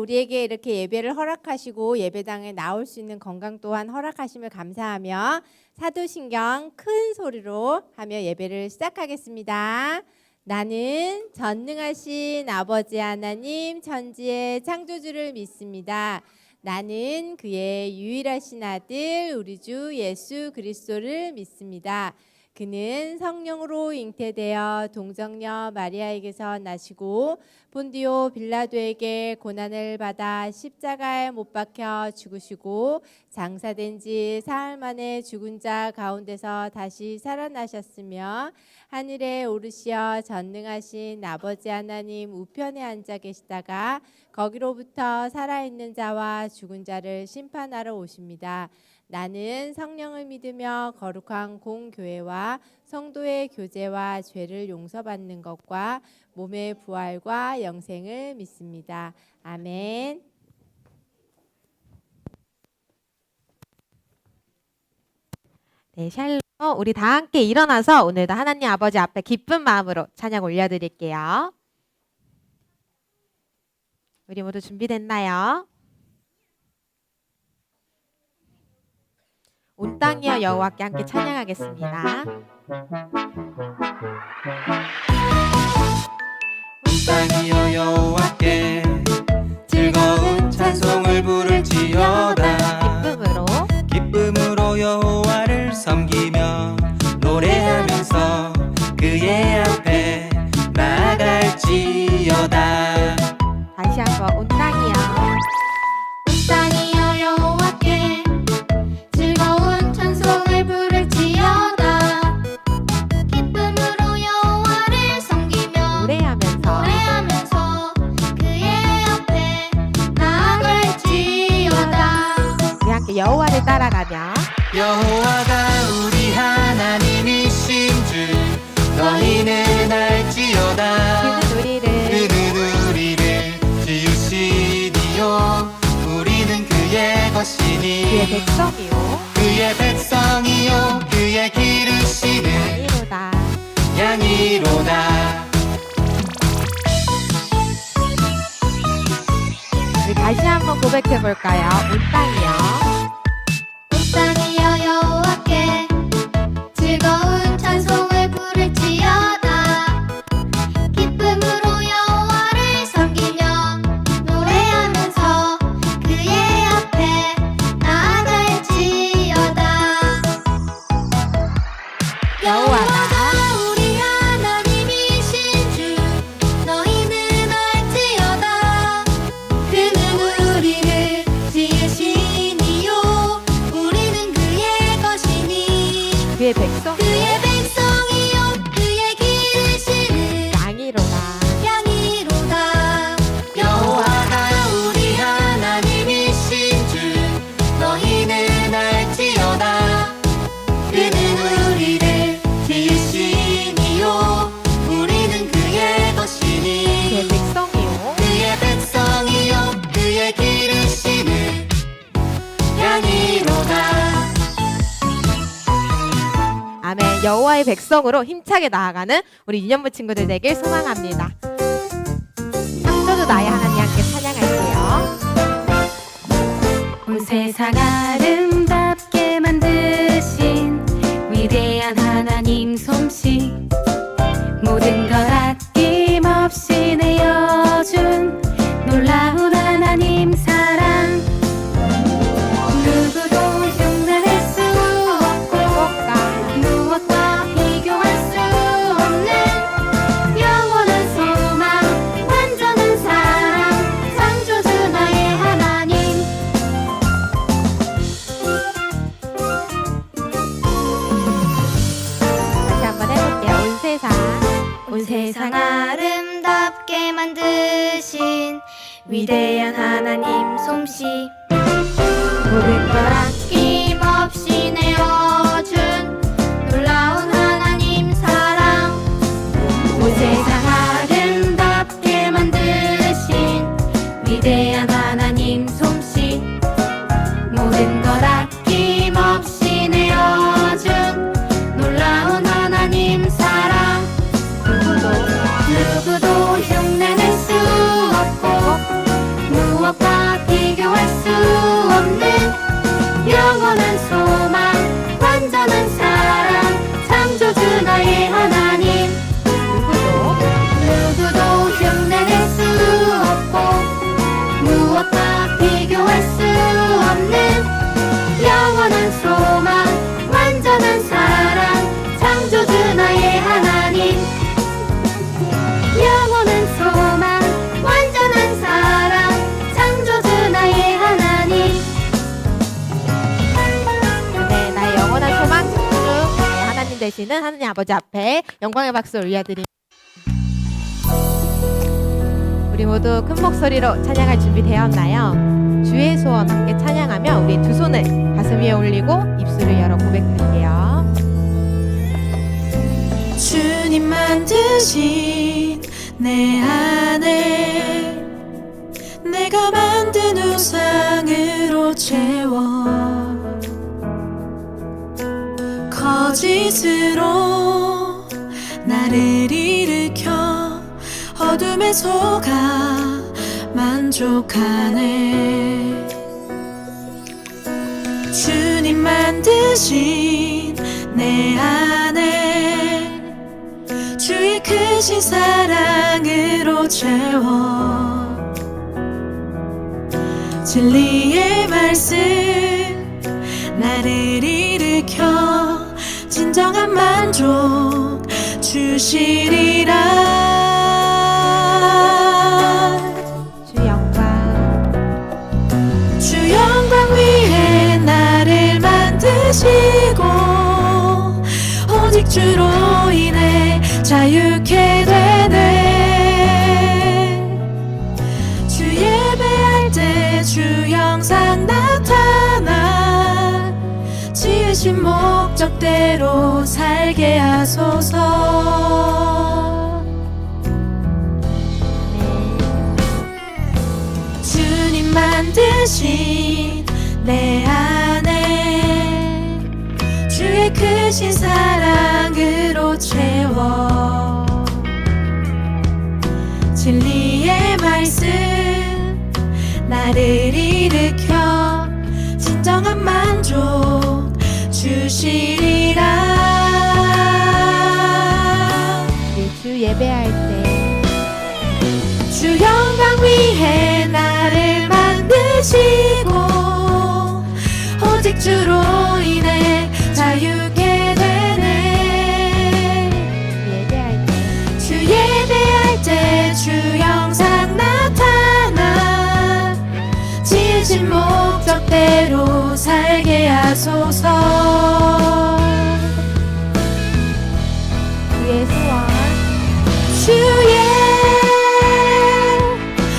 우리에게 이렇게 예배를 허락하시고 예배당에 나올 수 있는 건강 또한 허락하심을 감사하며 사도신경 큰 소리로 하며 예배를 시작하겠습니다. 나는 전능하신 아버지 하나님 천지의 창조주를 믿습니다. 나는 그의 유일하신 아들 우리 주 예수 그리스도를 믿습니다. 그는 성령으로 잉태되어 동정녀 마리아에게서 나시고 본디오 빌라도에게 고난을 받아 십자가에 못 박혀 죽으시고 장사된 지 사흘 만에 죽은 자 가운데서 다시 살아나셨으며 하늘에 오르시어 전능하신 아버지 하나님 우편에 앉아 계시다가 거기로부터 살아있는 자와 죽은 자를 심판하러 오십니다. 나는 성령을 믿으며 거룩한 공교회와 성도의 교제와 죄를 용서받는 것과 몸의 부활과 영생을 믿습니다. 아멘. 네, 샬롬. 우리 다 함께 일어나서 오늘도 하나님 아버지 앞에 기쁜 마음으로 찬양 올려드릴게요. 우리 모두 준비됐나요? 온 땅이여 여호와께 함께 찬양하겠습니다. 온 땅이여 여호와께 즐거운 찬송을 부를지어다. 기쁨으로 여호와를 섬기며 노래하면서 그의 앞에 나아갈지어다. 다시 한번 온 땅이여 여호와께 즐거운 찬송을 부를지어다. 기쁨으로 여호와를 섬기며 노래하면서 그의 앞에 나아갈지어다. 우리 함께 여호와를 따라가며 여호와가 우리 하나님이신 줄 너희는 알지어다. 그는 우리를 지으시니요 우리는 그의 것이니 그의 백성이요 그의 기르시는 양이로다. 우리 다시 한번 고백해 볼까요? 온 땅이요 여호와께 즐거운 찬송을 부를지어다. 기쁨으로 여호와를 섬기며 노래하면서 그의 앞에 나아갈지어다. 여호와가 우리 하나님이신 줄 너희는 알지어다. 그는 우리를 지으시니요 우리는 그의 것이니 그의 백성 그의 백성이요 그의 기르시는 양이로다. 여호와가 우리 하나님이신 줄 너희는 알지어다. 그는 우리를 지으시니요 우리는 그의 것이니 그의 백성이요 그의 기르시는 양이로다. 아멘. 여호와의 백성으로 힘차게 나아가는 우리 유년부 친구들 되길 소망합니다. 창조주 나의 하나님 함께 찬양할게요. 온 세상 아름답게 만드신 위대한 하나님 솜씨 모든 걸 아낌없이 내어준 놀라운 하나님 사랑 누구도 흉내낼 수 없고 무엇과 비교할 수 없는 영원한 소망 완전한 사랑 창조주 나의 하나님. 다시 한번 해볼게요. 온 세상 아름답게 만드신 위대한 하나님 솜씨 모든 걸 아낌없이 내어준 놀라운 하나님 사랑 온 세상 아름답게 만드신 위대한 하나님 솜씨 모든 걸 아낌없이 내어준 놀라운 하나님 사랑 누구도 흉내낼 수 없고 무엇 계시는 하느님 아버지 앞에 영광의 박수 올려드립니다. 우리 모두 큰 목소리로 찬양할 준비되었나요? 주의 소원 함께 찬양하며 우리 두 손을 가슴 위에 올리고 입술을 열어 고백할게요. 주님 만드신 내 안에 내가 만든 우상으로 채워 거짓으로 나를 일으켜 어둠에 속아 만족하네. 주님 만드신 내 안에 주의 크신 사랑으로 채워 진리의 말씀 나를 일으켜 진정한 만족 주시리라. 주 영광 위에 나를 만드시고 오직 주로 인해 자유케 되네. 주 예배할 때 주 영상 나타나 지으신 목적대로 살게 하소서. 주님 만드신 내 안에 주의 크신 사랑으로 채워 진리의 말씀 나를 일으켜 진정한 만족 주시리라. 우리 주 예배할 때 주 영광 위에 나를 만드시고 오직 주로 인해 자유케 되네. 예배할 때 주 예배할 때 주 영상 나타나 지으신 목적대로 살게 하소서. 주의 소원 주의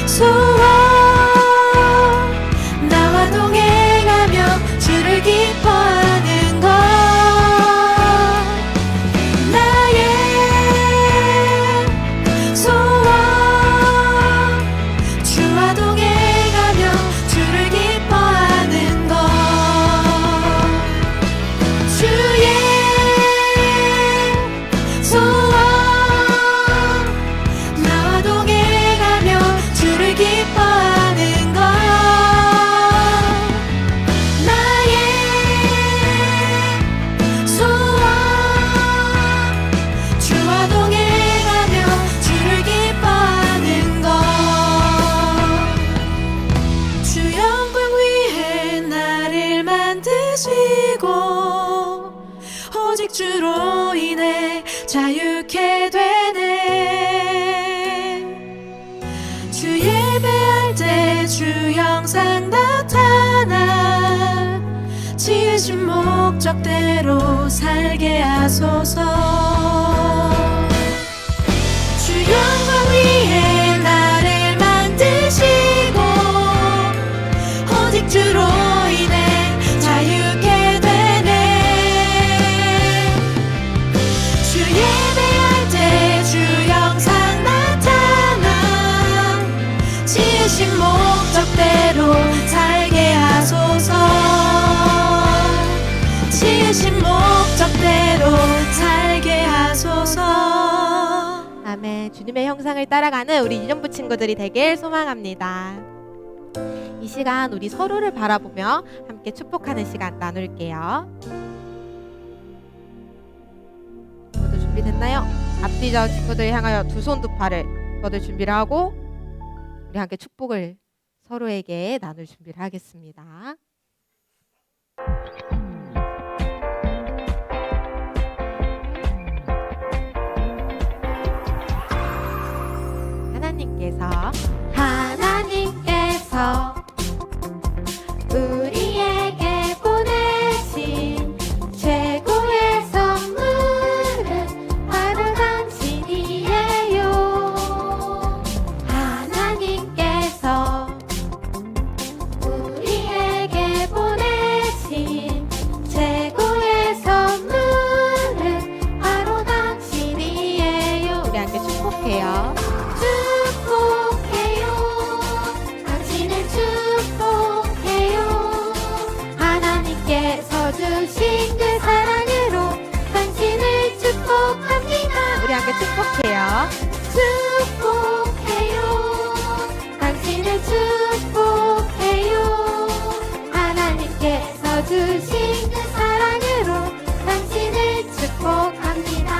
소원 나와 동행하며 주를 기뻐하는 것 나의 소원 주와 동행하며 주를 기뻐하는 것 주의 소원 나와 동행하며 주를 기뻐하는 것 나의 소원 주와 동행하며 주를 기뻐하는 것 주 영광 위에 나를 만드시고 오직 주로 인해 자유케 되네. 주 예배할 때 주 영상 나타나 지으신 목적대로 살게 하소서. 주 영광 위에 나를 만드시고 오직 주로 인해 자유케 되네. 주 예배할 때 주 영상 나타나 지으신 목적대로 살게 하소서. 지으신 목적대로 살게 하소서. 아멘. 주님의 형상을 따라가는 우리 유년부 친구들이 되길 소망합니다. 이 시간 우리 서로를 바라보며 함께 축복하는 시간 나눌게요. 모두 준비됐나요? 앞뒤저 친구들 향하여 두 손 두 팔을 뻗을 준비를 하고 우리 함께 축복을 서로에게 나눌 준비를 하겠습니다. 하나님께서 우리에게 보내신 최고의 선물 함께 축복해요. 축복해요. 당신을 축복해요. 하나님께서 주신 그 사랑으로 당신을 축복합니다.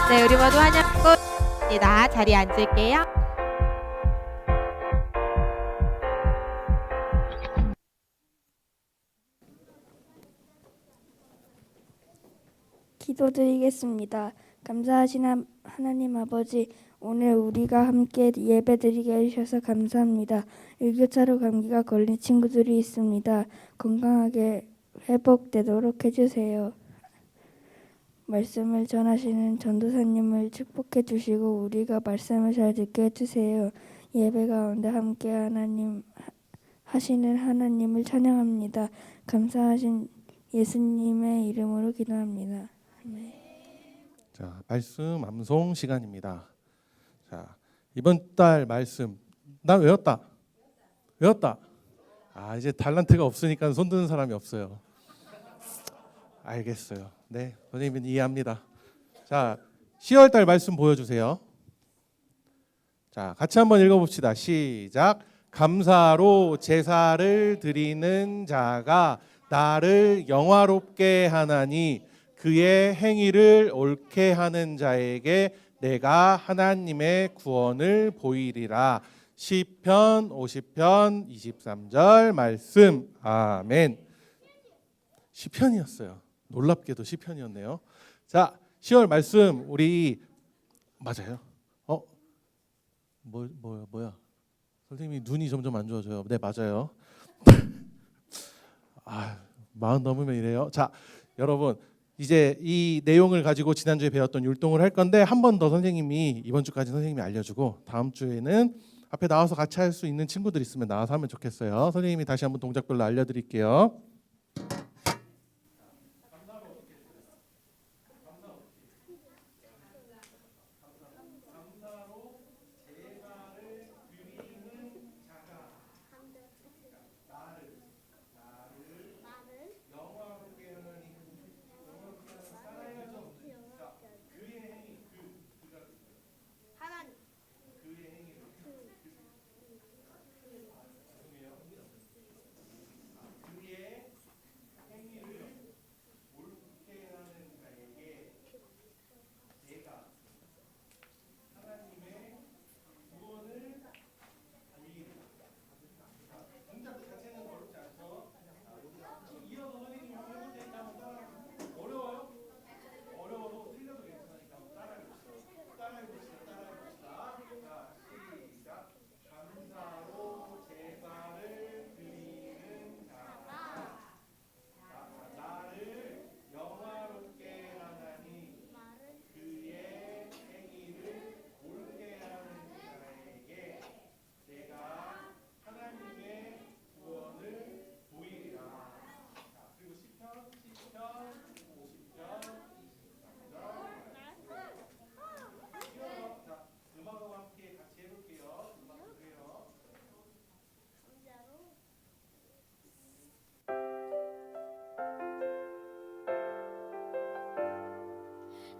네, 우리 모두 환영합니다. 자리에 앉을게요. 기도드리겠습니다. 감사하신 하나님 아버지, 오늘 우리가 함께 예배드리게 해주셔서 감사합니다. 일교차로 감기가 걸린 친구들이 있습니다. 건강하게 회복되도록 해주세요. 말씀을 전하시는 전도사님을 축복해 주시고 우리가 말씀을 잘 듣게 해주세요. 예배 가운데 함께 하시는 하나님을 찬양합니다. 감사하신 예수님의 이름으로 기도합니다. 자, 말씀 암송 시간입니다. 자, 이번 달 말씀 나 외웠다. 이제 달란트가 없으니까 손 드는 사람이 없어요. 알겠어요. 네, 선생님은 이해합니다. 자, 10월 달 말씀 보여주세요. 자, 같이 한번 읽어봅시다. 시작. 감사로 제사를 드리는 자가 나를 영화롭게 하나니 그의 행위를 옳게 하는 자에게 내가 하나님의 구원을 보이리라. 시편 50편 23절 말씀. 아멘. 시편이었어요. 놀랍게도 시편이었네요. 자, 10월 말씀 우리 맞아요? 뭐야? 선생님이 눈이 점점 안 좋아져요. 네, 맞아요. 마흔 넘으면 이래요. 자, 여러분 이제 이 내용을 가지고 지난주에 배웠던 율동을 할 건데 한 번 더 선생님이 이번 주까지 선생님이 알려주고 다음 주에는 앞에 나와서 같이 할 수 있는 친구들 있으면 나와서 하면 좋겠어요. 선생님이 다시 한번 동작별로 알려드릴게요.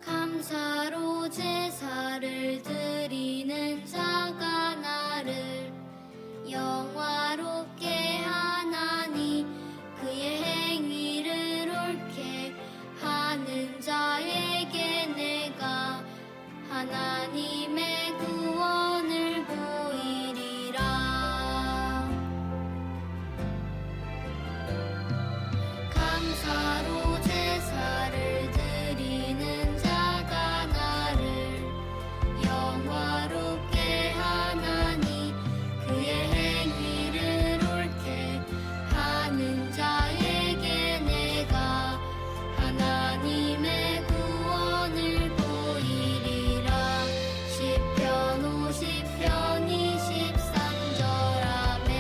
감사로 제사를 드리는 자가 나를 영화롭게 하나니 그의 행위를 옳게 하는 자에게 내가 하나님의 구원을 보이리라. 감사로 제사를 드리는 자가 나를 영화롭게 하나니 그의 행위를 옳게 하는 자에게 내가 하나님의 구원을 보이리라. 시편 50편 23절 아멘.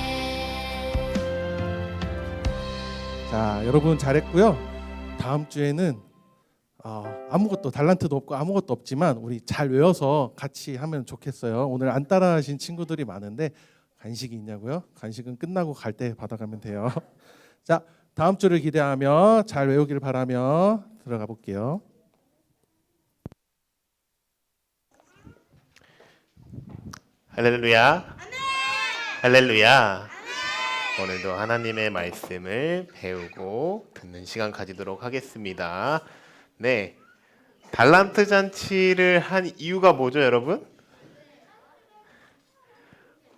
자, 여러분 잘했고요. 다음 주에는 아무것도 달란트도 없고 아무것도 없지만 우리 잘 외워서 같이 하면 좋겠어요. 오늘 안 따라하신 친구들이 많은데 간식이 있냐고요? 간식은 끝나고 갈 때 받아가면 돼요. 자, 다음 주를 기대하며 잘 외우길 바라며 들어가 볼게요. 할렐루야. 할렐루야. 오늘도 하나님의 말씀을 배우고 듣는 시간 가지도록 하겠습니다. 네. 달란트 잔치를 한 이유가 뭐죠, 여러분?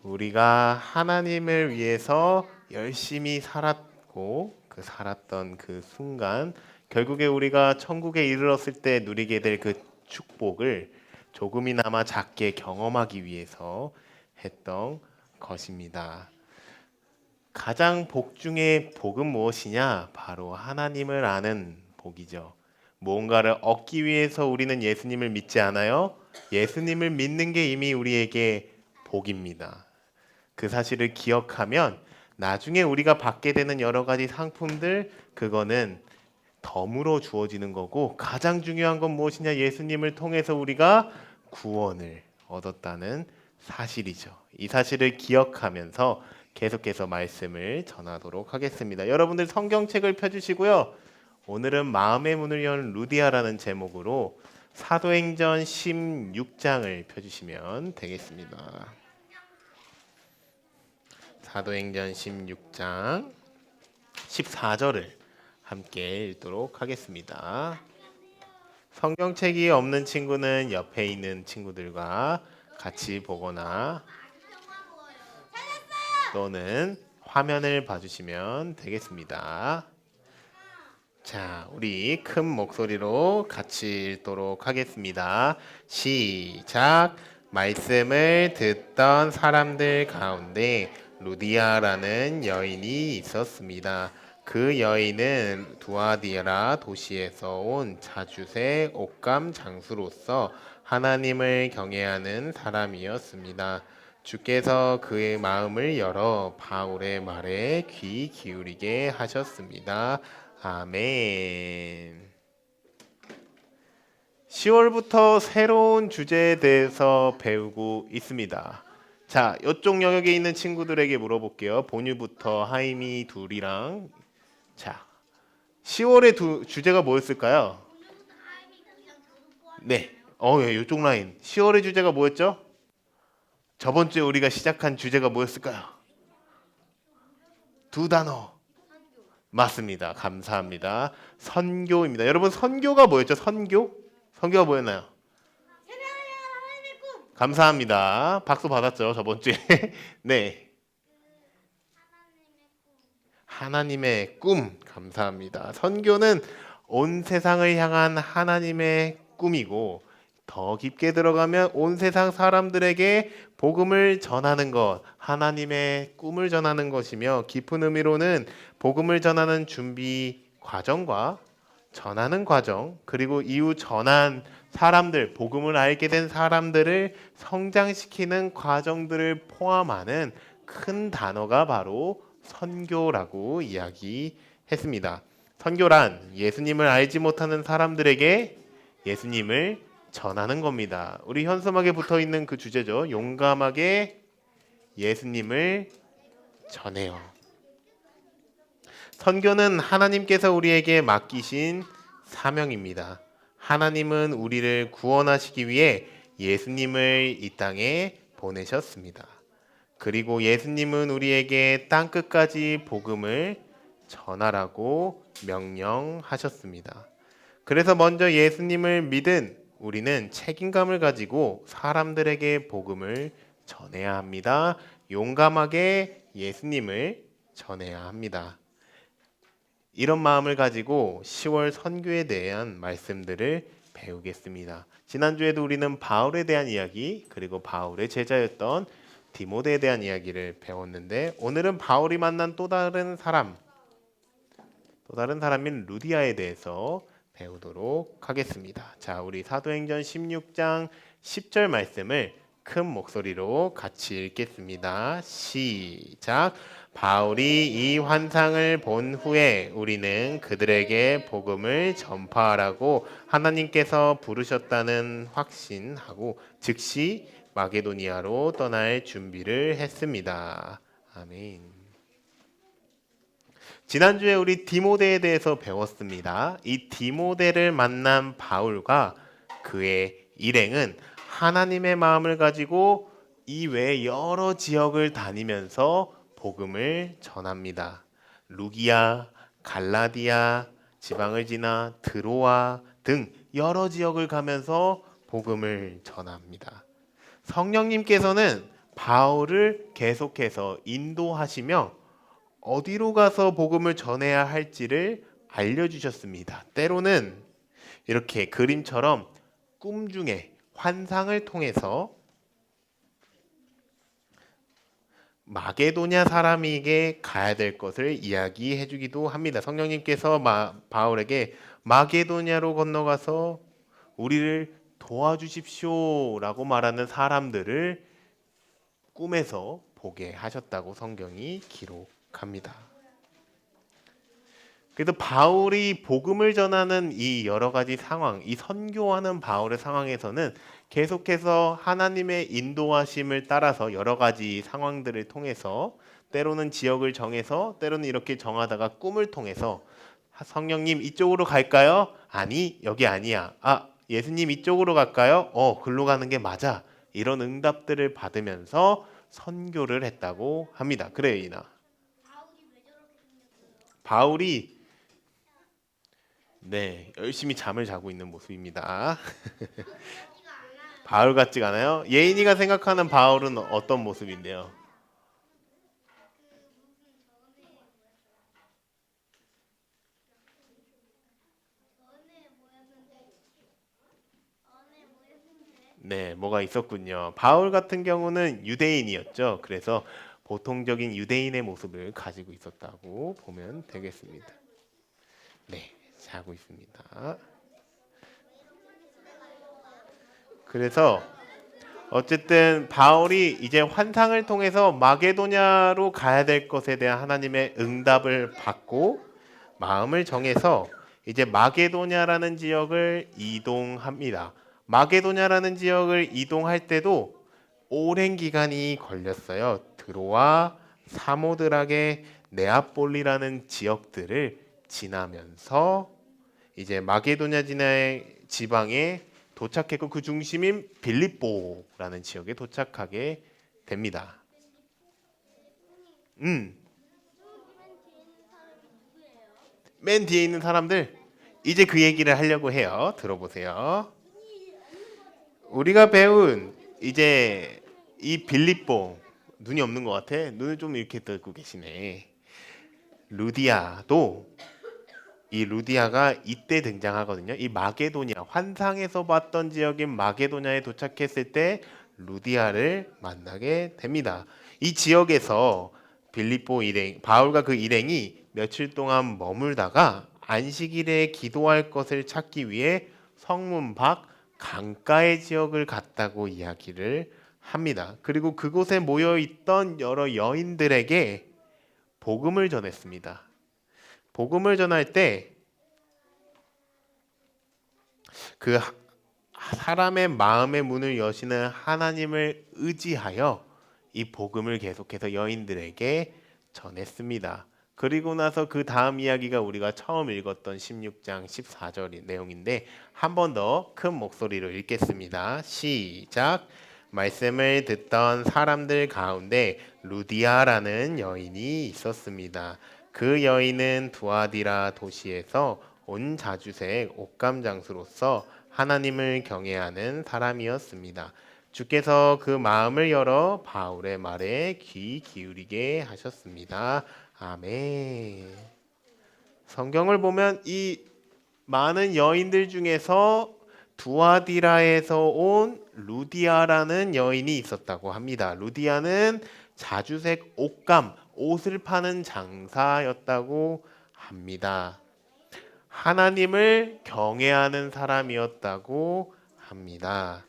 우리가 하나님을 위해서 열심히 살았고 살았던 그 순간 결국에 우리가 천국에 이르렀을 때 누리게 될 그 축복을 조금이나마 작게 경험하기 위해서 했던 것입니다. 가장 복 중에 복은 무엇이냐? 바로 하나님을 아는 복이죠. 무언가를 얻기 위해서 우리는 예수님을 믿지 않아요? 예수님을 믿는 게 이미 우리에게 복입니다. 그 사실을 기억하면 나중에 우리가 받게 되는 여러 가지 상품들, 그거는 덤으로 주어지는 거고, 가장 중요한 건 무엇이냐? 예수님을 통해서 우리가 구원을 얻었다는 사실이죠. 이 사실을 기억하면서 계속해서 말씀을 전하도록 하겠습니다. 여러분들 성경책을 펴주시고요. 오늘은 마음의 문을 연 루디아라는 제목으로 사도행전 16장을 펴주시면 되겠습니다. 사도행전 16장 14절을 함께 읽도록 하겠습니다. 성경책이 없는 친구는 옆에 있는 친구들과 같이 보거나 또는 화면을 봐주시면 되겠습니다. 자, 우리 큰 목소리로 같이 읽도록 하겠습니다. 시작. 말씀을 듣던 사람들 가운데 루디아라는 여인이 있었습니다. 그 여인은 두아디라 도시에서 온 자주새 옷감 장수로서 하나님을 경외하는 사람이었습니다. 주께서 그의 마음을 열어 바울의 말에 귀 기울이게 하셨습니다. 아멘. 10월부터 새로운 주제에 대해서 배우고 있습니다. 자, 이쪽 영역에 있는 친구들에게 물어볼게요. 본유부터 하임이 둘이랑. 자, 10월의 주제가 뭐였을까요? 네, 예, 이쪽 라인. 10월의 주제가 뭐였죠? 저번 주에 우리가 시작한 주제가 뭐였을까요? 두 단어. 맞습니다. 감사합니다. 선교입니다. 여러분, 선교가 뭐였죠? 선교가 뭐였나요? 감사합니다. 박수 받았죠, 저번 주에. 네. 하나님의 꿈. 감사합니다. 선교는 온 세상을 향한 하나님의 꿈이고, 더 깊게 들어가면 온 세상 사람들에게 복음을 전하는 것, 하나님의 꿈을 전하는 것이며, 깊은 의미로는 복음을 전하는 준비 과정과 전하는 과정, 그리고 이후 전한 사람들, 복음을 알게 된 사람들을 성장시키는 과정들을 포함하는 큰 단어가 바로 선교라고 이야기했습니다. 선교란 예수님을 알지 못하는 사람들에게 예수님을 전하는 겁니다. 우리 현수막에 붙어 있는 그 주제죠. 용감하게 예수님을 전해요. 선교는 하나님께서 우리에게 맡기신 사명입니다. 하나님은 우리를 구원하시기 위해 예수님을 이 땅에 보내셨습니다. 그리고 예수님은 우리에게 땅끝까지 복음을 전하라고 명령하셨습니다. 그래서 먼저 예수님을 믿은 우리는 책임감을 가지고 사람들에게 복음을 전해야 합니다. 용감하게 예수님을 전해야 합니다. 이런 마음을 가지고 10월 선교에 대한 말씀들을 배우겠습니다. 지난주에도 우리는 바울에 대한 이야기, 그리고 바울의 제자였던 디모데에 대한 이야기를 배웠는데, 오늘은 바울이 만난 또 다른 사람인 루디아에 대해서 배우도록 하겠습니다. 자, 우리 사도행전 16장 10절 말씀을 큰 목소리로 같이 읽겠습니다. 시작. 바울이 이 환상을 본 후에 우리는 그들에게 복음을 전파하라고 하나님께서 부르셨다는 확신하고 즉시 마게도니아로 떠날 준비를 했습니다. 아멘. 지난주에 우리 디모데에 대해서 배웠습니다. 이 디모데를 만난 바울과 그의 일행은 하나님의 마음을 가지고 이외에 여러 지역을 다니면서 복음을 전합니다. 루기아, 갈라디아 지방을 지나 드로아 등 여러 지역을 가면서 복음을 전합니다. 성령님께서는 바울을 계속해서 인도하시며 어디로 가서 복음을 전해야 할지를 알려주셨습니다. 때로는 이렇게 그림처럼 꿈 중에 환상을 통해서 마게도냐 사람에게 가야 될 것을 이야기해 주기도 합니다. 성령님께서 바울에게 마게도냐로 건너가서 우리를 도와주십시오 라고 말하는 사람들을 꿈에서 보게 하셨다고 성경이 기록합니다. 그래서 바울이 복음을 전하는 이 여러 가지 상황, 이 선교하는 바울의 상황에서는 계속해서 하나님의 인도하심을 따라서 여러 가지 상황들을 통해서 때로는 지역을 정해서 때로는 이렇게 정하다가 꿈을 통해서 성령님 이쪽으로 갈까요? 아니 여기 아니야. 아 예수님 이쪽으로 갈까요? 글로 가는 게 맞아. 이런 응답들을 받으면서 선교를 했다고 합니다. 그래요 이나. 바울이 열심히 잠을 자고 있는 모습입니다. 바울 같지가 않아요? 예인이가 생각하는 바울은 어떤 모습인데요? 네, 뭐가 있었군요. 바울 같은 경우는 유대인이었죠. 그래서 보통적인 유대인의 모습을 가지고 있었다고 보면 되겠습니다. 네, 자고 있습니다. 그래서 어쨌든 바울이 이제 환상을 통해서 마게도냐로 가야 될 것에 대한 하나님의 응답을 받고 마음을 정해서 이제 마게도냐라는 지역을 이동합니다. 마게도냐라는 지역을 이동할 때도 오랜 기간이 걸렸어요. 드로아, 사모드라게, 네아폴리라는 지역들을 지나면서 이제 마게도냐 지방에 도착했고 그 중심인 빌립보라는 지역에 도착하게 됩니다. 맨 뒤에 있는 사람들 이제 그 얘기를 하려고 해요. 들어보세요. 우리가 배운 이제 이 빌립보 눈이 없는 것 같아. 눈을 좀 이렇게 뜨고 계시네. 루디아도 이 루디아가 이때 등장하거든요. 이 마게도냐 환상에서 봤던 지역인 마게도냐에 도착했을 때 루디아를 만나게 됩니다. 이 지역에서 빌립보 일행 바울과 그 일행이 며칠 동안 머물다가 안식일에 기도할 것을 찾기 위해 성문 밖 강가의 지역을 갔다고 이야기를 합니다. 그리고 그곳에 모여 있던 여러 여인들에게 복음을 전했습니다. 복음을 전할 때 그 사람의 마음의 문을 여시는 하나님을 의지하여 이 복음을 계속해서 여인들에게 전했습니다. 그리고 나서 그 다음 이야기가 우리가 처음 읽었던 16장 14절 내용인데 한 번 더 큰 목소리로 읽겠습니다. 시작. 말씀을 듣던 사람들 가운데 루디아라는 여인이 있었습니다. 그 여인은 두아디라 도시에서 온 자주색 옷감 장수로서 하나님을 경외하는 사람이었습니다. 주께서 그 마음을 열어 바울의 말에 귀 기울이게 하셨습니다. 아멘. 성경을 보면 이 많은 여인들 중에서 두아디라에서 온 루디아라는 여인이 있었다고 합니다. 루디아는 자주색 옷감, 옷을 파는 장사였다고 합니다. 하나님을 경외하는 사람이었다고 합니다.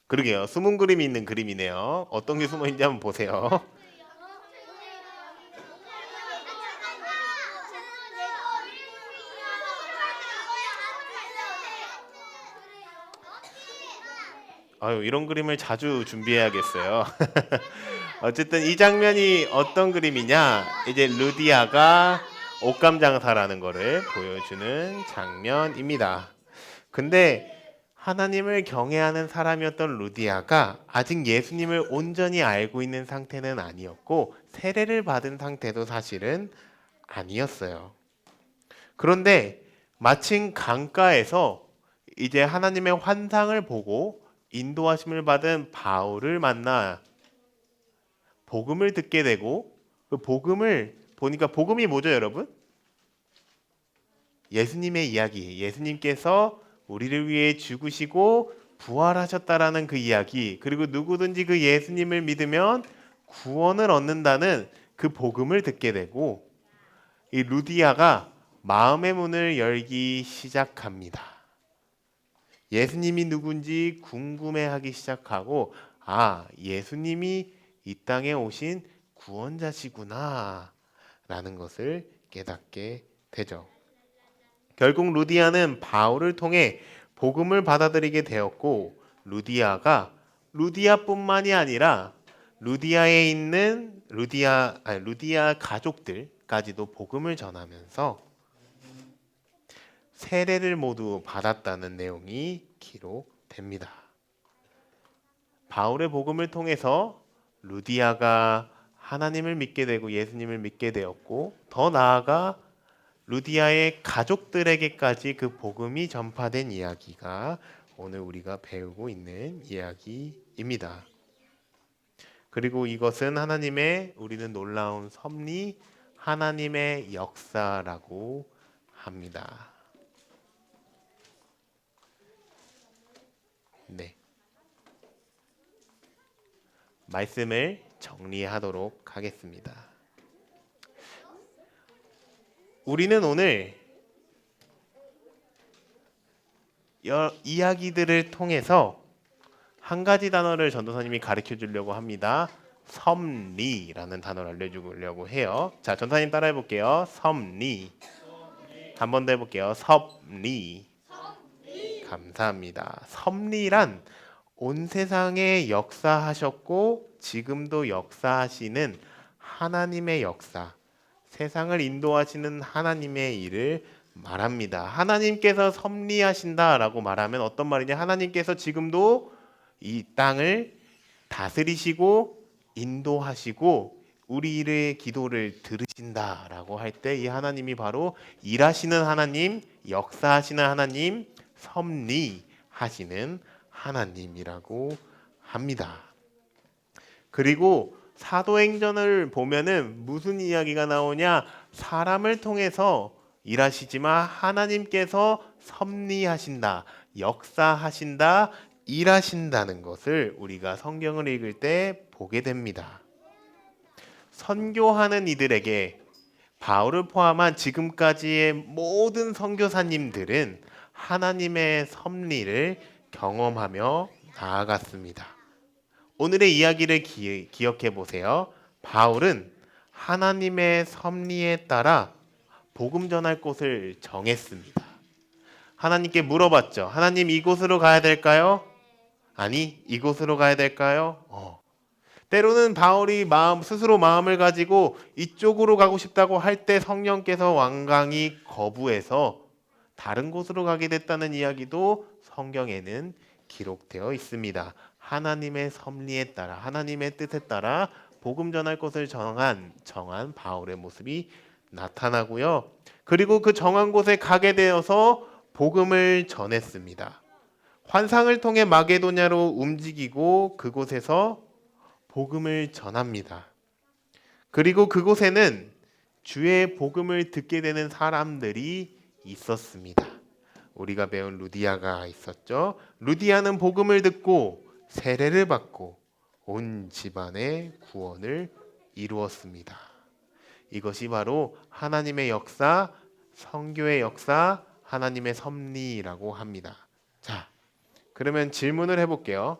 그러게요. 숨은 그림이 있는 그림이네요. 어떤 게 숨어 있는지 한번 보세요. 이런 그림을 자주 준비해야겠어요. 어쨌든 이 장면이 어떤 그림이냐? 이제 루디아가 옷감 장사라는 거를 보여주는 장면입니다. 근데 하나님을 경외하는 사람이었던 루디아가 아직 예수님을 온전히 알고 있는 상태는 아니었고 세례를 받은 상태도 사실은 아니었어요. 그런데 마침 강가에서 이제 하나님의 환상을 보고 인도하심을 받은 바울을 만나 복음을 듣게 되고 그 복음을 보니까 복음이 뭐죠, 여러분? 예수님의 이야기, 예수님께서 우리를 위해 죽으시고 부활하셨다라는 그 이야기, 그리고 누구든지 그 예수님을 믿으면 구원을 얻는다는 그 복음을 듣게 되고 이 루디아가 마음의 문을 열기 시작합니다. 예수님이 누군지 궁금해하기 시작하고 예수님이 이 땅에 오신 구원자시구나 라는 것을 깨닫게 되죠. 결국 루디아는 바울을 통해 복음을 받아들이게 되었고 루디아뿐만이 아니라 루디아에 있는 루디아 가족들까지도 복음을 전하면서 세례를 모두 받았다는 내용이 기록됩니다. 바울의 복음을 통해서 루디아가 하나님을 믿게 되고 예수님을 믿게 되었고 더 나아가 루디아의 가족들에게까지 그 복음이 전파된 이야기가 오늘 우리가 배우고 있는 이야기입니다. 그리고 이것은 우리는 놀라운 섭리, 하나님의 역사라고 합니다. 네. 말씀을 정리하도록 하겠습니다. 우리는 오늘 이야기들을 통해서 한 가지 단어를 전도사님이 가르쳐 주려고 합니다. 섭리라는 단어를 알려주려고 해요. 자, 전도사님 따라해 볼게요. 섭리. 한 번 더 해볼게요. 섭리. 감사합니다. 섭리란 온 세상에 역사하셨고 지금도 역사하시는 하나님의 역사, 세상을 인도하시는 하나님의 일을 말합니다. 하나님께서 섭리하신다라고 말하면 어떤 말이냐? 하나님께서 지금도 이 땅을 다스리시고 인도하시고 우리의 기도를 들으신다라고 할 때 이 하나님이 바로 일하시는 하나님, 역사하시는 하나님, 섭리하시는 하나님이라고 합니다. 그리고 사도행전을 보면은 무슨 이야기가 나오냐? 사람을 통해서 일하시지만 하나님께서 섭리하신다, 역사하신다, 일하신다는 것을 우리가 성경을 읽을 때 보게 됩니다. 선교하는 이들에게 바울을 포함한 지금까지의 모든 선교사님들은 하나님의 섭리를 경험하며 나아갔습니다. 오늘의 이야기를 기억해 보세요. 바울은 하나님의 섭리에 따라 복음 전할 곳을 정했습니다. 하나님께 물어봤죠. 하나님, 이곳으로 가야 될까요? 아니, 이곳으로 가야 될까요? 때로는 바울이 스스로 마음을 가지고 이쪽으로 가고 싶다고 할 때 성령께서 완강히 거부해서 다른 곳으로 가게 됐다는 이야기도 성경에는 기록되어 있습니다. 하나님의 섭리에 따라, 하나님의 뜻에 따라 복음 전할 곳을 정한 바울의 모습이 나타나고요. 그리고 그 정한 곳에 가게 되어서 복음을 전했습니다. 환상을 통해 마게도냐로 움직이고 그곳에서 복음을 전합니다. 그리고 그곳에는 주의 복음을 듣게 되는 사람들이 있었습니다. 우리가 배운 루디아가 있었죠. 루디아는 복음을 듣고 세례를 받고 온 집안의 구원을 이루었습니다. 이것이 바로 하나님의 역사, 선교의 역사, 하나님의 섭리라고 합니다. 자, 그러면 질문을 해볼게요.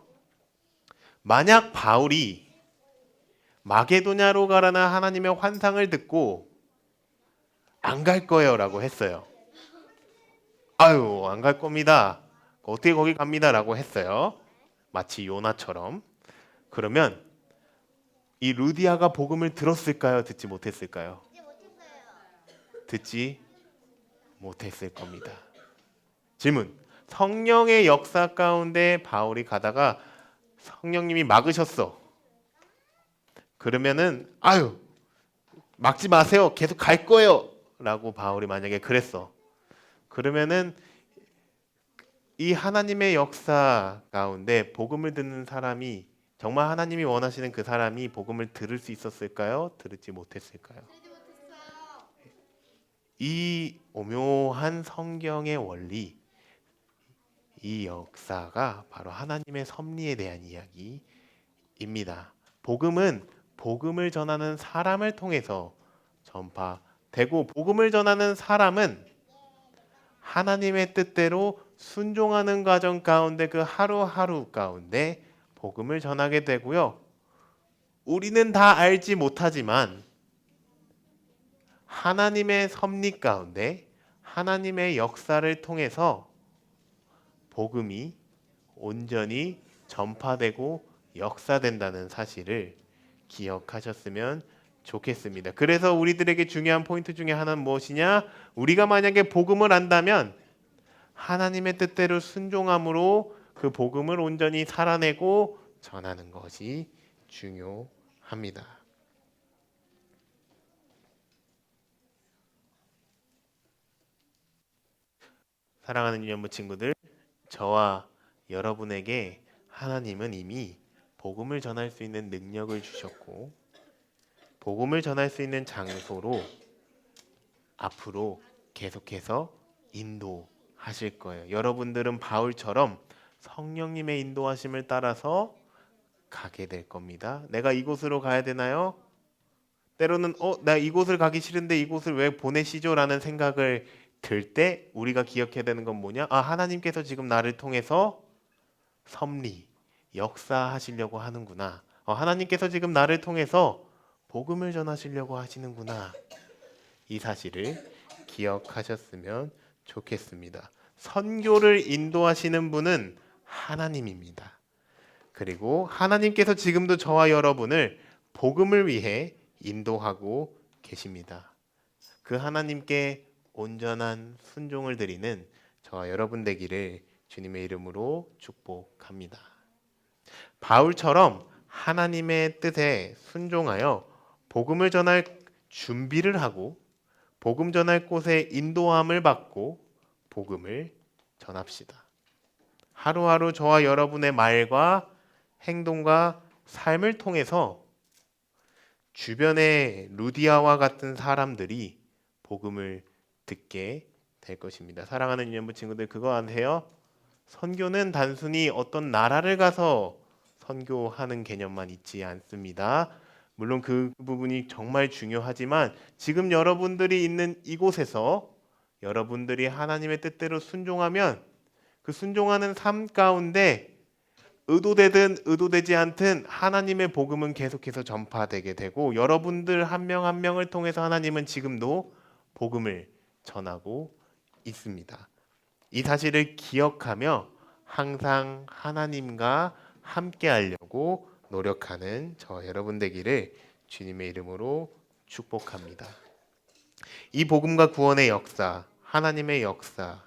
만약 바울이 마게도냐로 가라는 하나님의 환상을 듣고 안 갈 거예요 라고 했어요. 안 갈 겁니다. 어떻게 거기 갑니다 라고 했어요. 마치 요나처럼. 그러면 이 루디아가 복음을 들었을까요? 듣지 못했을까요? 듣지 못했을 겁니다. 질문. 성령의 역사 가운데 바울이 가다가 성령님이 막으셨어. 그러면은 아유 막지 마세요. 계속 갈 거예요. 라고 바울이 만약에 그랬어. 그러면은 이 하나님의 역사 가운데 복음을 듣는 사람이 정말 하나님이 원하시는 그 사람이 복음을 들을 수 있었을까요? 들을지 못했을까요? 이 오묘한 성경의 원리, 이 역사가 바로 하나님의 섭리에 대한 이야기입니다. 복음은 복음을 전하는 사람을 통해서 전파되고, 복음을 전하는 사람은 하나님의 뜻대로 순종하는 과정 가운데 그 하루하루 가운데 복음을 전하게 되고요. 우리는 다 알지 못하지만 하나님의 섭리 가운데 하나님의 역사를 통해서 복음이 온전히 전파되고 역사된다는 사실을 기억하셨으면 좋겠습니다. 그래서 우리들에게 중요한 포인트 중에 하나는 무엇이냐? 우리가 만약에 복음을 안다면 하나님의 뜻대로 순종함으로 그 복음을 온전히 살아내고 전하는 것이 중요합니다. 사랑하는 유년부 친구들, 저와 여러분에게 하나님은 이미 복음을 전할 수 있는 능력을 주셨고, 복음을 전할 수 있는 장소로 앞으로 계속해서 인도하실 거예요. 여러분들은 바울처럼 성령님의 인도하심을 따라서 가게 될 겁니다. 내가 이곳으로 가야 되나요? 때로는 나 이곳을 가기 싫은데 이곳을 왜 보내시죠? 라는 생각을 들 때 우리가 기억해야 되는 건 뭐냐? 하나님께서 지금 나를 통해서 섭리, 역사하시려고 하는구나. 하나님께서 지금 나를 통해서 복음을 전하시려고 하시는구나. 이 사실을 기억하셨으면 좋겠습니다. 선교를 인도하시는 분은 하나님입니다. 그리고 하나님께서 지금도 저와 여러분을 복음을 위해 인도하고 계십니다. 그 하나님께 온전한 순종을 드리는 저와 여러분 되기를 주님의 이름으로 축복합니다. 바울처럼 하나님의 뜻에 순종하여 복음을 전할 준비를 하고 복음 전할 곳에 인도함을 받고 복음을 전합시다. 하루하루 저와 여러분의 말과 행동과 삶을 통해서 주변의 루디아와 같은 사람들이 복음을 듣게 될 것입니다. 사랑하는 유년부 친구들, 그거 아세요? 선교는 단순히 어떤 나라를 가서 선교하는 개념만 있지 않습니다. 물론 그 부분이 정말 중요하지만 지금 여러분들이 있는 이곳에서 여러분들이 하나님의 뜻대로 순종하면 그 순종하는 삶 가운데 의도되든 의도되지 않든 하나님의 복음은 계속해서 전파되게 되고, 여러분들 한 명 한 명을 통해서 하나님은 지금도 복음을 전하고 있습니다. 이 사실을 기억하며 항상 하나님과 함께 하려고 노력하는 저 여러분 되기를 주님의 이름으로 축복합니다. 이 복음과 구원의 역사, 하나님의 역사,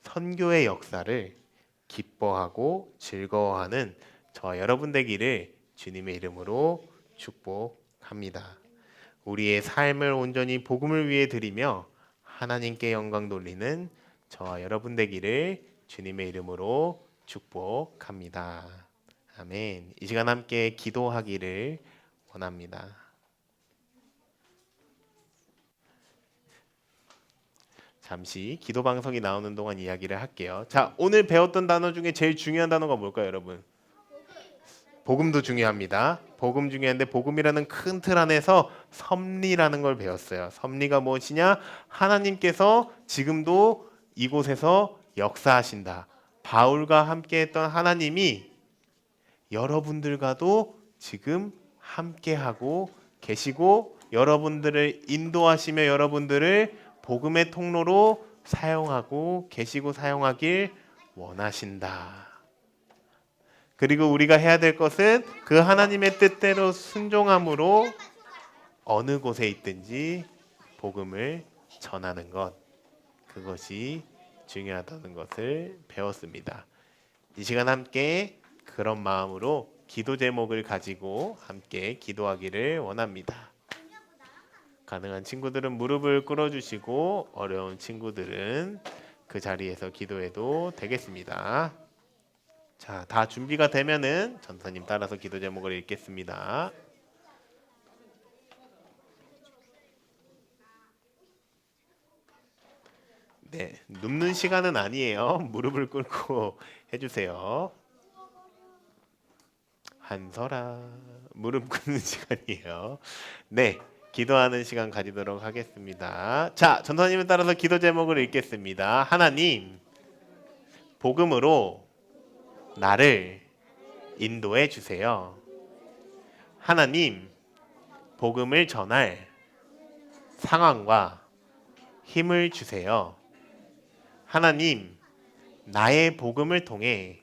선교의 역사를 기뻐하고 즐거워하는 저 여러분 되기를 주님의 이름으로 축복합니다. 우리의 삶을 온전히 복음을 위해 드리며 하나님께 영광 돌리는 저와 여러분 되기를 주님의 이름으로 축복합니다. 아멘. 이 시간 함께 기도하기를 원합니다. 잠시 기도 방송이 나오는 동안 이야기를 할게요. 자, 오늘 배웠던 단어 중에 제일 중요한 단어가 뭘까요, 여러분? 복음도 중요합니다. 복음 중요한데 복음이라는 큰 틀 안에서 섭리라는 걸 배웠어요. 섭리가 무엇이냐? 하나님께서 지금도 이곳에서 역사하신다. 바울과 함께했던 하나님이 여러분들과도 지금 함께하고 계시고 여러분들을 인도하시며 여러분들을 복음의 통로로 사용하고 계시고 사용하길 원하신다. 그리고 우리가 해야 될 것은 그 하나님의 뜻대로 순종함으로 어느 곳에 있든지 복음을 전하는 것, 그것이 중요하다는 것을 배웠습니다. 이 시간 함께 그런 마음으로 기도 제목을 가지고 함께 기도하기를 원합니다. 가능한 친구들은 무릎을 꿇어주시고 어려운 친구들은 그 자리에서 기도해도 되겠습니다. 자, 다 준비가 되면은 전사님 따라서 기도 제목을 읽겠습니다. 네, 눕는 시간은 아니에요. 무릎을 꿇고 해주세요. 한설아, 무릎 꿇는 시간이에요. 네, 기도하는 시간 가지도록 하겠습니다. 자, 전사님을 따라서 기도 제목을 읽겠습니다. 하나님, 복음으로 나를 인도해 주세요. 하나님, 복음을 전할 상황과 힘을 주세요. 하나님, 나의 복음을 통해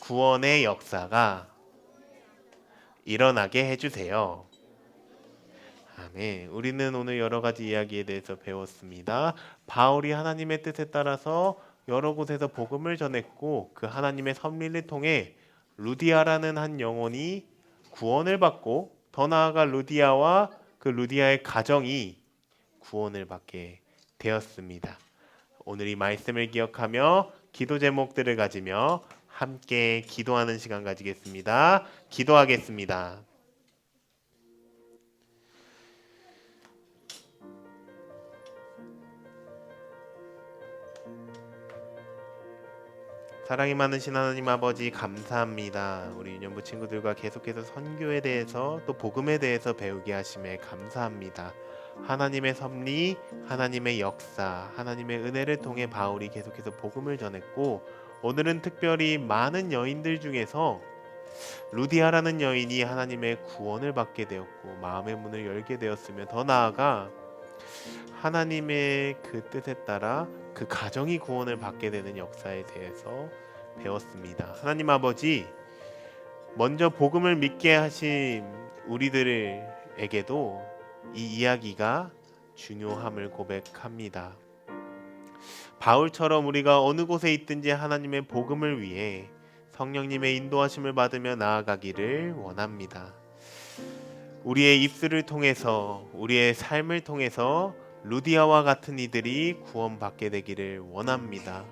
구원의 역사가 일어나게 해주세요. 아멘. 우리는 오늘 여러 가지 이야기에 대해서 배웠습니다. 바울이 하나님의 뜻에 따라서 여러 곳에서 복음을 전했고 그 하나님의 섭리를 통해 루디아라는 한 영혼이 구원을 받고 더 나아가 루디아와 그 루디아의 가정이 구원을 받게 되었습니다. 오늘 이 말씀을 기억하며 기도 제목들을 가지며 함께 기도하는 시간 가지겠습니다. 기도하겠습니다. 사랑이 많으신 하나님 아버지 감사합니다. 우리 유년부 친구들과 계속해서 선교에 대해서 또 복음에 대해서 배우게 하심에 감사합니다. 하나님의 섭리, 하나님의 역사, 하나님의 은혜를 통해 바울이 계속해서 복음을 전했고 오늘은 특별히 많은 여인들 중에서 루디아라는 여인이 하나님의 구원을 받게 되었고 마음의 문을 열게 되었으며 더 나아가 하나님의 그 뜻에 따라 그 가정이 구원을 받게 되는 역사에 대해서 배웠습니다. 하나님 아버지, 먼저 복음을 믿게 하신 우리들에게도 이 이야기가 중요함을 고백합니다. 바울처럼 우리가 어느 곳에 있든지 하나님의 복음을 위해 성령님의 인도하심을 받으며 나아가기를 원합니다. 우리의 입술을 통해서 우리의 삶을 통해서 루디아와 같은 이들이 구원받게 되기를 원합니다.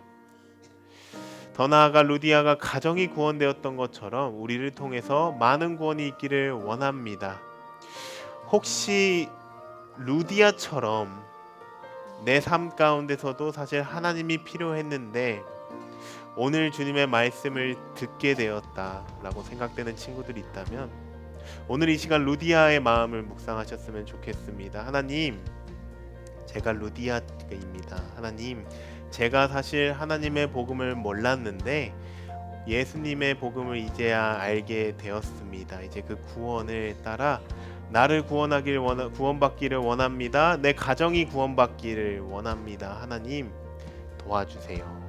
더 나아가 루디아가 가정이 구원되었던 것처럼 우리를 통해서 많은 구원이 있기를 원합니다. 혹시 루디아처럼 내 삶 가운데서도 사실 하나님이 필요했는데 오늘 주님의 말씀을 듣게 되었다라고 생각되는 친구들이 있다면 오늘 이 시간 루디아의 마음을 묵상하셨으면 좋겠습니다. 하나님, 제가 루디아입니다. 하나님, 제가 사실 하나님의 복음을 몰랐는데 예수님의 복음을 이제야 알게 되었습니다. 이제 그 구원을 따라 나를 구원받기를 원합니다. 내 가정이 구원받기를 원합니다. 하나님, 도와주세요.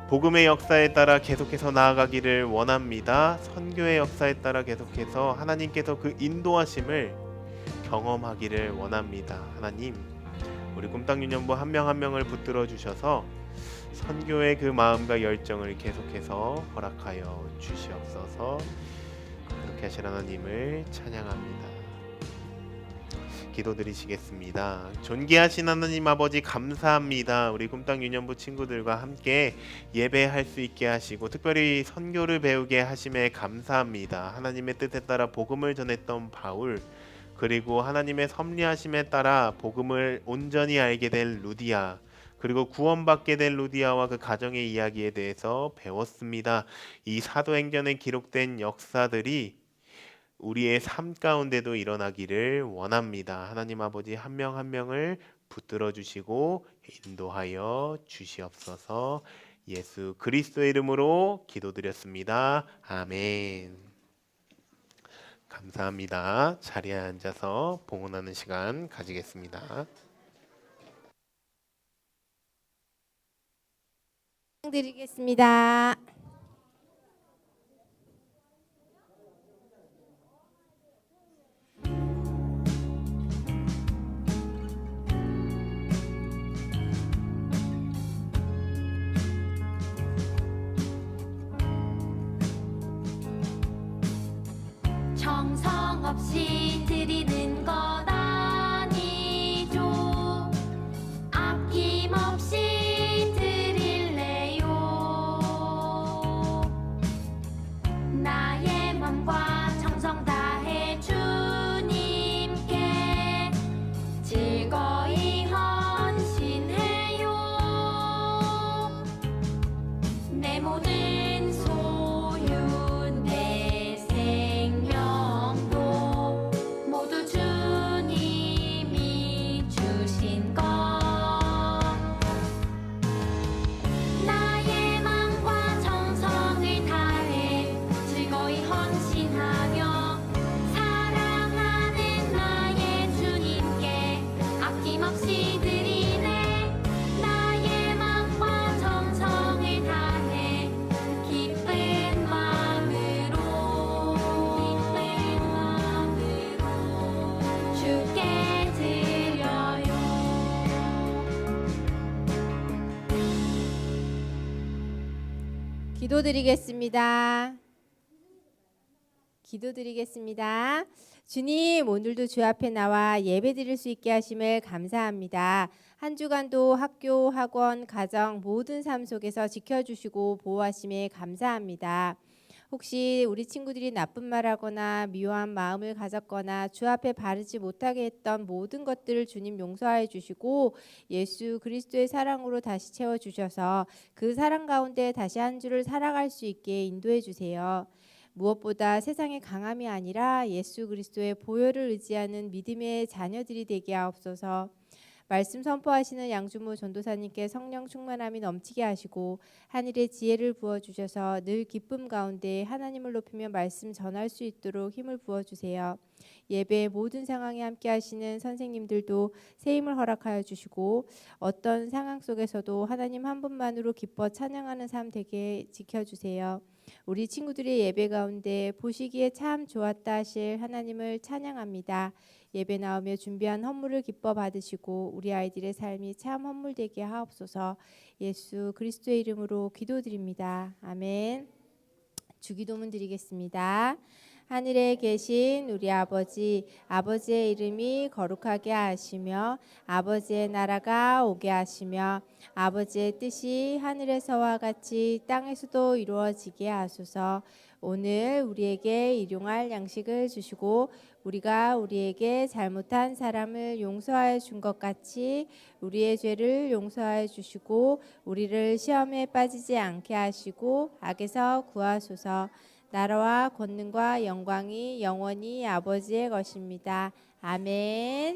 복음의 역사에 따라 계속해서 나아가기를 원합니다. 선교의 역사에 따라 계속해서 하나님께서 그 인도하심을 경험하기를 원합니다. 하나님, 우리 꿈땅 유년부 한 명 한 명을 붙들어 주셔서 선교의 그 마음과 열정을 계속해서 허락하여 주시옵소서. 그렇게 하신 하나님을 찬양합니다. 기도드리시겠습니다. 존귀하신 하나님 아버지 감사합니다. 우리 꿈땅 유년부 친구들과 함께 예배할 수 있게 하시고 특별히 선교를 배우게 하심에 감사합니다. 하나님의 뜻에 따라 복음을 전했던 바울, 그리고 하나님의 섭리하심에 따라 복음을 온전히 알게 된 루디아, 그리고 구원받게 된 루디아와 그 가정의 이야기에 대해서 배웠습니다. 이 사도행전에 기록된 역사들이 우리의 삶 가운데도 일어나기를 원합니다. 하나님 아버지 한 명 한 명을 붙들어 주시고 인도하여 주시옵소서. 예수 그리스도의 이름으로 기도드렸습니다. 아멘. 감사합니다. 자리에 앉아서 봉헌하는 시간 가지겠습니다. 드리겠습니다. 아낌없이 드리는 것 아니죠. 아낌없이 드릴래요. 나의 맘과 정성 다해 주님께 즐거이 헌신해요. 내 모든 소유 내 생명도 모두 주님이 주신 것. 나의 맘과 정성을 다해 즐거이 헌신하며 사랑하는 나의 주님께 아낌없이 드리네. 나의 맘과 정성을 다해 기쁜 마음으로 주께 드려요. 기도드리겠습니다. 기도드리겠습니다. 주님, 오늘도 주 앞에 나와 예배 드릴 수 있게 하심을 감사합니다. 한 주간도 학교, 학원, 가정 모든 삶 속에서 지켜주시고 보호하심에 감사합니다. 혹시 우리 친구들이 나쁜 말하거나 미워한 마음을 가졌거나 주 앞에 바르지 못하게 했던 모든 것들을 주님 용서해 주시고 예수 그리스도의 사랑으로 다시 채워주셔서 그 사랑 가운데 다시 한 주를 살아갈 수 있게 인도해 주세요. 무엇보다 세상의 강함이 아니라 예수 그리스도의 보혈을 의지하는 믿음의 자녀들이 되게 하옵소서. 말씀 선포하시는 양주모 전도사님께 성령 충만함이 넘치게 하시고 하늘의 지혜를 부어주셔서 늘 기쁨 가운데 하나님을 높이며 말씀 전할 수 있도록 힘을 부어주세요. 예배의 모든 상황에 함께 하시는 선생님들도 새 힘을 허락하여 주시고 어떤 상황 속에서도 하나님 한 분만으로 기뻐 찬양하는 삶 되게 지켜주세요. 우리 친구들의 예배 가운데 보시기에 참 좋았다 하실 하나님을 찬양합니다. 예배 나오며 준비한 헌물을 기뻐 받으시고 우리 아이들의 삶이 참 헌물되게 하옵소서. 예수 그리스도의 이름으로 기도드립니다. 아멘. 주기도문 드리겠습니다. 하늘에 계신 우리 아버지, 아버지의 이름이 거룩하게 하시며 아버지의 나라가 오게 하시며 아버지의 뜻이 하늘에서와 같이 땅에서도 이루어지게 하소서. 오늘 우리에게 일용할 양식을 주시고 우리가 우리에게 잘못한 사람을 용서하여 준 것 같이 우리의 죄를 용서하여 주시고 우리를 시험에 빠지지 않게 하시고 악에서 구하소서. 나라와 권능과 영광이 영원히 아버지의 것입니다. 아멘.